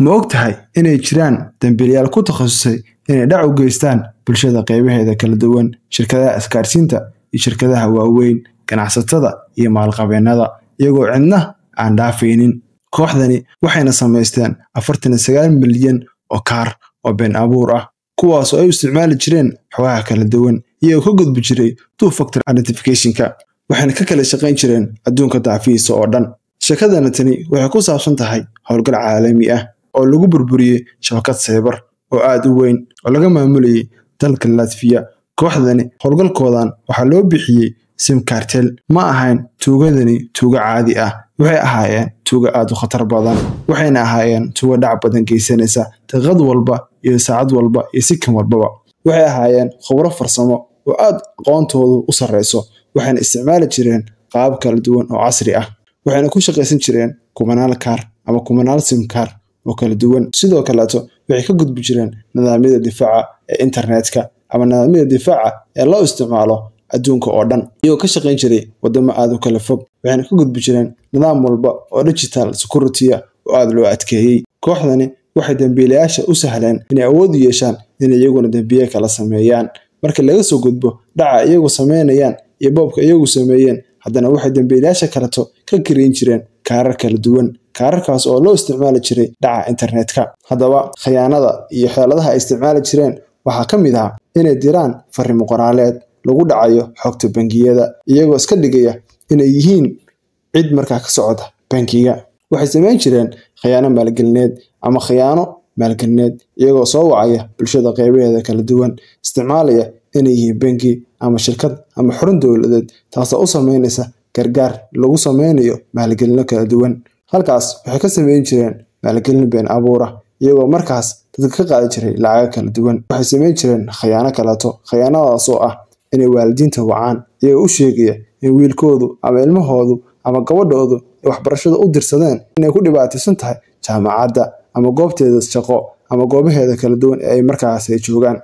Ma ogtahay inay jiraan dambiilayaal ku takhasusay inay dhac u geystaan bulshada qaybaheeda kala duwan, shirkadaha isgaarsiinta iyo shirkadaha waaweyn, ganacsatada iyo maalqabeennada, iyagoo cidna aan dhaafaynin. Kooxdani waxayna samaysteen 49 milyan oo kaar oo been abuur ah, kuwaas oo ay u isticmaali jireen xogaha kala duwan iyagoo ka gudbi jiray two-factor authentication-ka, waxayna ka kala shaqayn jireen adduunka daafihiisa oo dhan. Shirkadani tani waxay ku saabsan tahay howlgal caalami ah oo lagu burburiyey shabakad cyber oo aad u weyn oo laga maamulayay dalka Latvia. Kooxdani howlgalkoodan waxaa loo bixiyey SIM cartel. Ma ahayn tuugadani tuugo caadi ah, waxay ahaayeen tuugo aad u khatar badan, waxayna ahaayeen tuugo dhac badan geysanaysa daqiiqad walba iyo saacad walba iyo sikan walbaba. Waxay ahaayeen khubaro farsamo oo aad aqoontoodu u sarreyso, waxayna isticmaali jireen qaab kala duwan oo casri ah, waxayna ku shaqaysan jireen kumanaal kaar ama kumanaal SIM kaar oo kala duwan. Sidoo kaleeto waxay ka gudbi jireen nidaamyada difaaca ee internetka ama nidaamyada difaaca ee loo isticmaalo adduunka oo dhan, iyagoo ka shaqayn jiray wadamo aad u kala fog, waxayna ka gudbi jireen nidaam walba oo digital security oo aad loo adkeeyey. Kooxdani waxay dambiilayaasha u sahleen inay awood u yeeshaan inay iyaguna dambiye kala sameeyaan. Marka laga soo gudbo dhaca iyagu sameynayaan iyo boobka iyagu sameeyeen, haddana waxay dambiilayaasha kaleeto ka kareyn jireen kaarar kala duwan, kaararkaas oo loo isticmaali jiray dhaca internetka. Haddaba khiyaanada iyo xeeladaha ay isticmaali jireen waxaa ka mid ah inay diraan fariimo qoraaleed lagu dhacayo xogta bangiyada, iyagoo iska dhigaya inay yihiin cid markaa ka socda bankiga. Waxay sameyn jireen khiyaano maalgelineed ama khiyaano maalgelineed, iyagoo soo wacaya bulshada qaybaheeda kala duwan, isticmaalaya inay yihiin banki ama shirkad ama xarun dowladeed, taasoo u sameynaysa gargaar lagu sameynayo maalgelino kala duwan. Halkaas waxay ka sameyn jireen maalgelin been abuur ah, iyagoo markaas dadka ka qaadi jiray lacag kala duwan. Waxay sameyn jireen khiyaano kaleeto, khiyaanadaas oo ah inay waalidiinta wacaan iyagoo u sheegaya in wiilkoodu ama ilmahoodu ama gabadhoodu ay waxbarashada u dirsadeen inay ku dhibaataysan tahay jaamacadda ama goobteeda shaqo ama goobaheeda kala duwan ee ay markaas ay joogaan.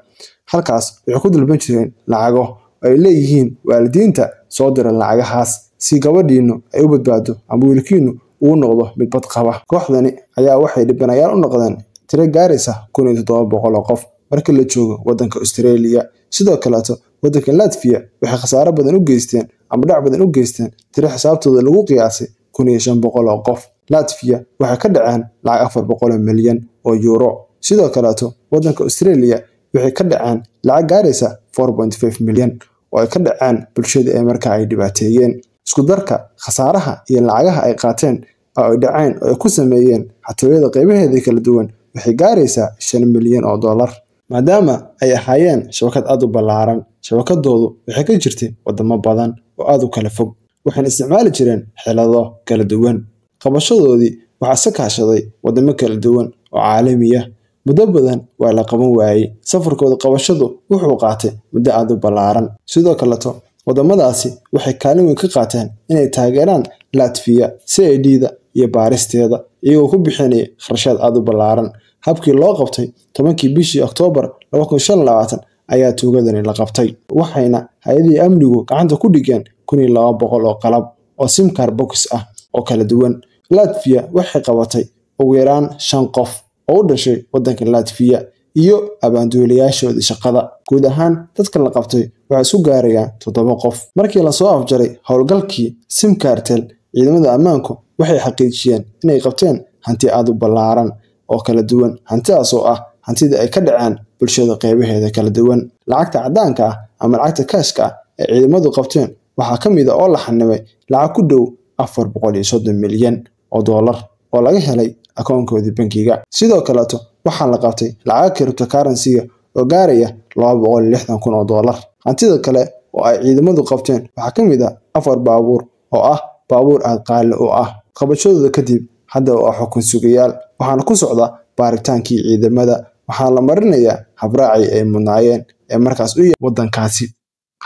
Halkaas waxay ku dalban jireen lacago ay leeyihiin waalidiinta soo dira lacagahaas si gabadhiinu ay u badbaado ama wiilkiinu uu noqdo mid bad qaba. Kooxdani ayaa waxay dhibanayaal u noqdeen tiro gaaraysa 1700 oo qof markii la joogo waddanka Australia. Sidoo kaleeto waddanka Latvia waxay khasaaro badan u geysteen ama dhac badan u geysteen tiro xisaabtooda lagu qiyaasay 1500 oo qof. Latvia waxay ka dhaceen lacag 400 milyan oo euro. Sidoo kaleeto waddanka Australia waxay ka dhaceen lacag gaaraysa 4.5 milyan oo ay ka dhaceen bulshada ee markaa ay dhibaateeyeen. Isku darka khasaaraha iyo lacagaha ay qaateen oo ay dhaceen oo ay ku sameeyeen xatooyada qaybaheeda kala duwan waxay gaaraysaa 5 milyan oo dollar. Maadaama ay ahaayeen shabakad aad u ballaaran, shabakadoodu waxay ka jirtay wadamo badan oo aad u kala fog, waxayna isticmaali jireen xeelado kala duwan. Qabashadoodii waxaa se kaashaday wadamo kala duwan oo caalami ah. Muddo badan waa la qaban waayey, safarkooda qabashadu wuxuu qaatay muddo aad u ballaaran. Sidoo kaleeto wadamadaasi waxay kaalin weyn ka qaateen inay taageeraan Latvia CID-da iyo baaristeeda, iyagoo ku bixinaya kharashaad aad u ballaaran. Habkii loo qabtay 10kii bishii Oktoobar 2025 ayaa tuugadani la qabtay, waxayna hay'adaha amnigu gacanta ku dhigeen 1200 oo qalab oo SIM card box ah oo kala duwan. Latvia waxay qabatay ugu yaraan 5 qof oo u dhashay waddanka Latvia iyo abaanduulayaashoodii shaqada. Guud ahaan dadka la qabtay waxay isu gaarayaan 7 qof. Markii la soo afjaray howlgalkii SIM cartel, ciidamada ammaanku waxay xaqiijiyeen inay qabteen hanti aad u ballaaran oo kala duwan, hantidaas oo ah hantida ay ka dhaceen bulshada qaybaheeda kala duwan. Lacagta caddaanka ah ama lacagta kaashka ah ee ciidamadu qabteen waxaa ka mid ah oo la xanibay lacag ku dhow 430 milyan oo dollar oo laga helay akoonkoodii bankiga. Sidoo kaleeto waxaa la qabtay lacag cryptocurrency oo gaaraya 260,000 oo dollar. Hantida kale oo ay ciidamadu qabteen waxaa ka mid ah 4 baabuur oo ah baabuur aad qaali u ah. Qabashadooda kadib hadda waa xukun sugayaal, waxaana ku socda baaritaankii ciidamada, waxaa la marinayaa habraacii ay mudnaayeen ee markaas u yahay waddankaasi.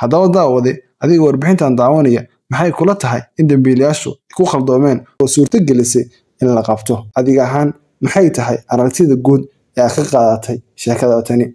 Haddaba daawade, adiga warbixintan daawanaya maxay kula tahay in dambiilayaashu ku khaldoomeen oo suurto gelisay in la qabto? Adiga ahaan maxay tahay aragtida guud ee aad ka qaadatay sheekada tani?